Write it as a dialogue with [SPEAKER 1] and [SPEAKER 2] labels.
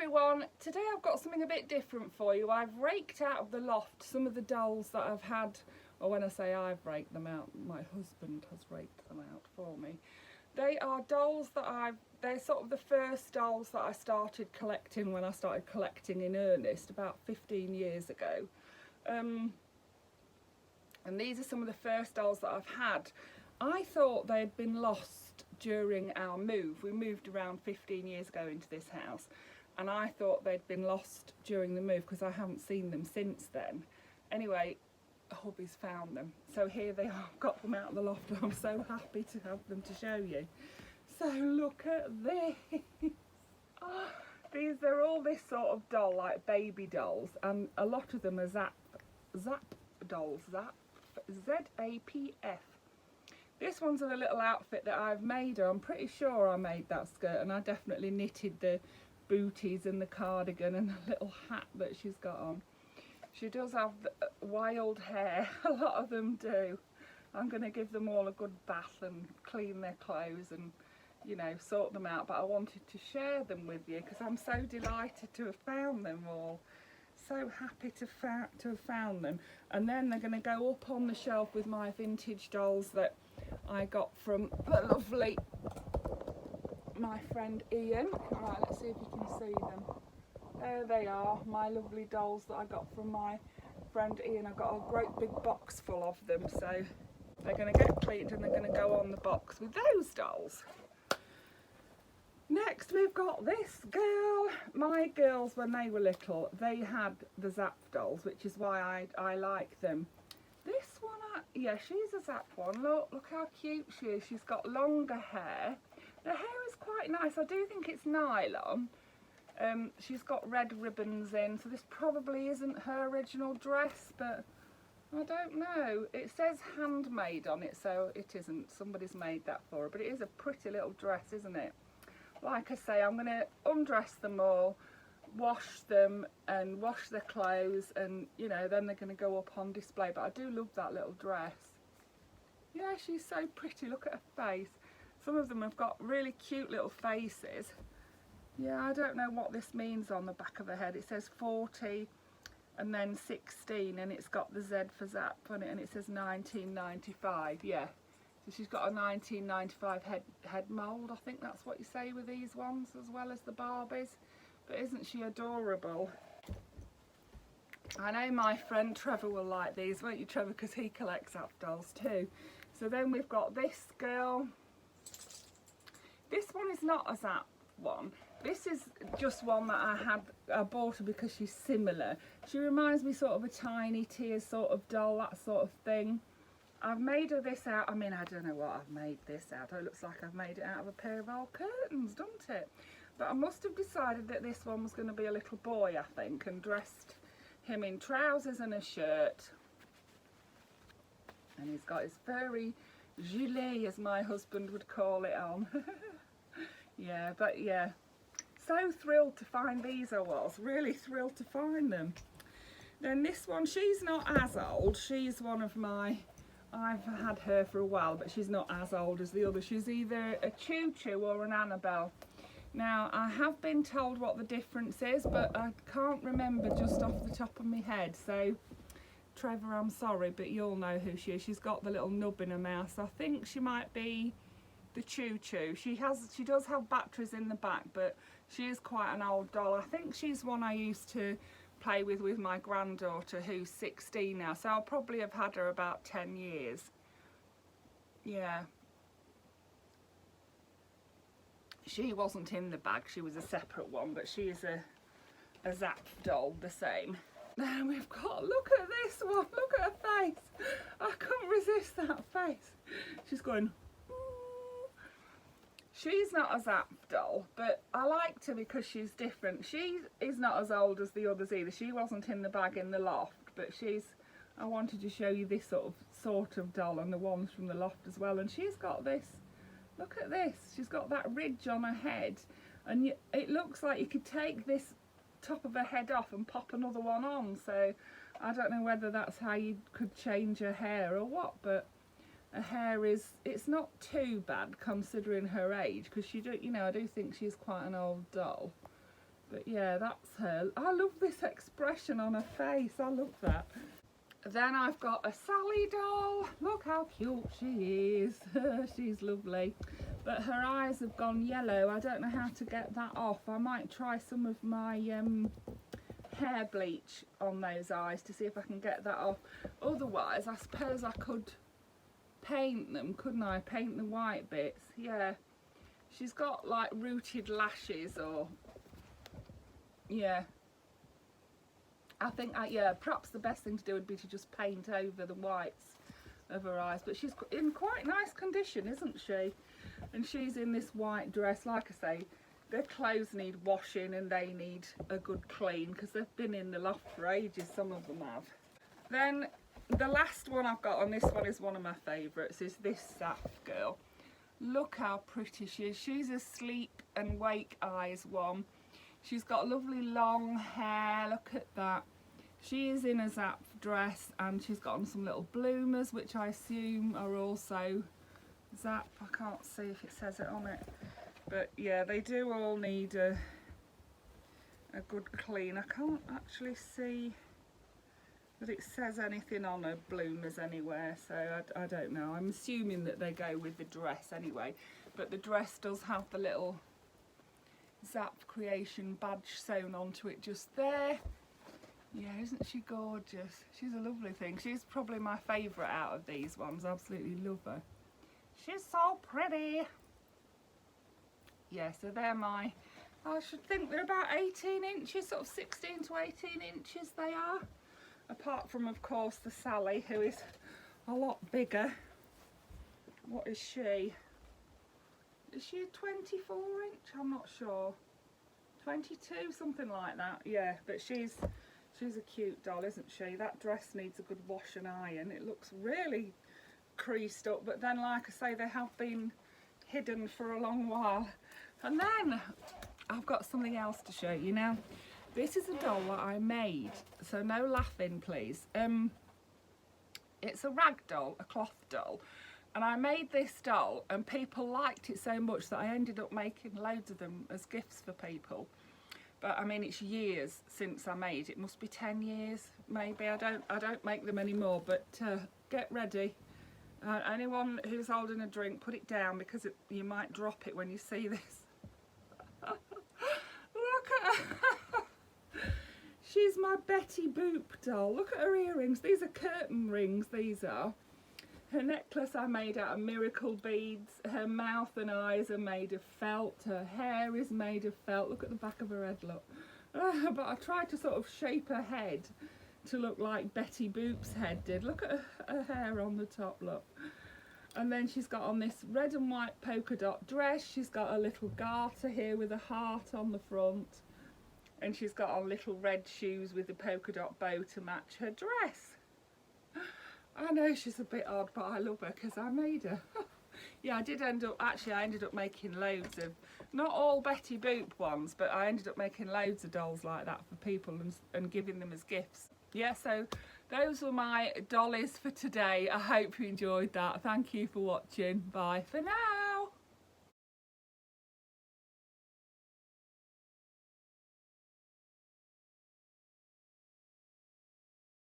[SPEAKER 1] everyone, today I've got something a bit different for you. I've raked out of the loft some of the dolls that I've had, or when I say I've raked them out, my husband has raked them out for me. They are dolls that they're sort of the first dolls that I started collecting when I started collecting in earnest about 15 years ago. And these are some of the first dolls that I've had. I thought they'd been lost during our move. We moved around 15 years ago into this house, and I thought they'd been lost during the move because I haven't seen them since then. Anyway, hubby's found them, so here they are. I've got them out of the loft. I'm so happy to have them to show you. So look at this. Oh, they're all this sort of doll, like baby dolls, and a lot of them are Zapf dolls. Z-A-P-F. This one's a little outfit that I've made her. I'm pretty sure I made that skirt, and I definitely knitted the booties and the cardigan and the little hat that she's got on. She does have wild hair. A lot of them do. I'm going to give them all a good bath and clean their clothes and, you know, sort them out. But I wanted to share them with you because I'm so delighted to have found them all. So happy to have found them. And then they're going to go up on the shelf with my vintage dolls that I got from the lovely, my friend Ian. Right, let's see if you can see them. There they are, my lovely dolls that I got from my friend Ian. I got a great big box full of them, so they're going to get cleaned and they're going to go on the box with those dolls. Next we've got this girl. My girls, when they were little, they had the Zapf dolls, which is why I like them. This one, yeah, she's a Zapf one. Look how cute she is. She's got longer hair. The hair is quite nice. I do think it's nylon. She's got red ribbons in, so this probably isn't her original dress, but I don't know. It says handmade on it, so it isn't. Somebody's made that for her, but it is a pretty little dress, isn't it? Like I say, I'm going to undress them all, wash them and wash their clothes, and you know, then they're going to go up on display. But I do love that little dress. Yeah, she's so pretty. Look at her face. Some of them have got really cute little faces. Yeah, I don't know what this means on the back of her head. It says 40 and then 16, and it's got the Z for Zapf on it, and it says 1995. Yeah, so she's got a 1995 head mould. I think that's what you say with these ones, as well as the Barbies. But isn't she adorable? I know my friend Trevor will like these, won't you, Trevor? Because he collects Zapf dolls too. So then we've got this girl. This one is not a Zapf one. This is just one that I bought her because she's similar. She reminds me sort of a Tiny Tears sort of doll, that sort of thing. I've made her this out. I mean, I don't know what I've made this out. It looks like I've made it out of a pair of old curtains, doesn't it? But I must have decided that this one was going to be a little boy, I think, and dressed him in trousers and a shirt. And he's got his furry gilet, as my husband would call it, on. Yeah, but yeah, so thrilled to find these. I was really thrilled to find them. Then this one, she's not as old. She's one of my, I've had her for a while, but she's not as old as the other. She's either a Choo Choo or an Annabelle. Now, I have been told what the difference is, but I can't remember just off the top of my head. So, Trevor, I'm sorry, but you'll know who she is. She's got the little nub in her mouth. So I think she might be the Choo Choo. She does have batteries in the back, but she is quite an old doll. I think she's one I used to play with my granddaughter, who's 16 now. So I'll probably have had her about 10 years. Yeah. She wasn't in the bag, she was a separate one, but she is a Zapf doll, the same. Then we've got, look at this one, look at her face. I couldn't resist that face. She's going, ooh. She's not a Zapf doll, but I liked her because she's different. She is not as old as the others either. She wasn't in the bag in the loft, but I wanted to show you this sort of doll and the ones from the loft as well. And she's got this. Look at this, she's got that ridge on her head, and it looks like you could take this top of her head off and pop another one on. So I don't know whether that's how you could change her hair or what, but her hair it's not too bad considering her age, because I do think she's quite an old doll. But yeah, that's her. I love this expression on her face. I love that. Then I've got a Sally doll. Look how cute she is. She's lovely. But her eyes have gone yellow. I don't know how to get that off. I might try some of my hair bleach on those eyes to see if I can get that off. Otherwise, I suppose I could paint them, couldn't I? Paint the white bits. Yeah. She's got like rooted lashes, or yeah. I think, yeah, perhaps the best thing to do would be to just paint over the whites of her eyes. But she's in quite nice condition, isn't she? And she's in this white dress. Like I say, their clothes need washing and they need a good clean because they've been in the loft for ages, some of them have. Then the last one I've got on this one is one of my favourites, is this Zapf girl. Look how pretty she is. She's a sleep and wake eyes one. She's got lovely long hair, look at that. She is in a Zapf dress and she's got on some little bloomers, which I assume are also Zapf. I can't see if it says it on it. But yeah, they do all need a good clean. I can't actually see that it says anything on her bloomers anywhere, so I don't know. I'm assuming that they go with the dress anyway. But the dress does have the little Zapf creation badge sewn onto it just there. Yeah, isn't she gorgeous? She's a lovely thing. She's probably my favourite out of these ones. I absolutely love her. She's so pretty. Yeah, so they're my, I should think they're about 18 inches, sort of 16 to 18 inches they are. Apart from, of course, the Sally, who is a lot bigger. What is she? Is she a 24 inch? I'm not sure. 22, something like that. Yeah, but she's a cute doll, isn't she? That dress needs a good wash and iron. It looks really creased up, but then, like I say, they have been hidden for a long while. And then I've got something else to show you now. This is a doll that I made, so no laughing, please. It's a rag doll, a cloth doll. And I made this doll and people liked it so much that I ended up making loads of them as gifts for people. But I mean, it's years since I made it. Must be 10 years maybe. I don't make them anymore, but get ready. Anyone who's holding a drink, put it down because you might drop it when you see this. Look at her. She's my Betty Boop doll. Look at her earrings. These are curtain rings, these are. Her necklace I made out of miracle beads. Her mouth and eyes are made of felt. Her hair is made of felt. Look at the back of her head, look. But I tried to sort of shape her head to look like Betty Boop's head did. Look at her hair on the top, look. And then she's got on this red and white polka dot dress. She's got a little garter here with a heart on the front. And she's got on little red shoes with a polka dot bow to match her dress. I know she's a bit odd, but I love her because I made her. Yeah, I ended up making loads of, not all Betty Boop ones, but I ended up making loads of dolls like that for people and giving them as gifts. Yeah, so those were my dollies for today. I hope you enjoyed that. Thank you for watching. Bye for now.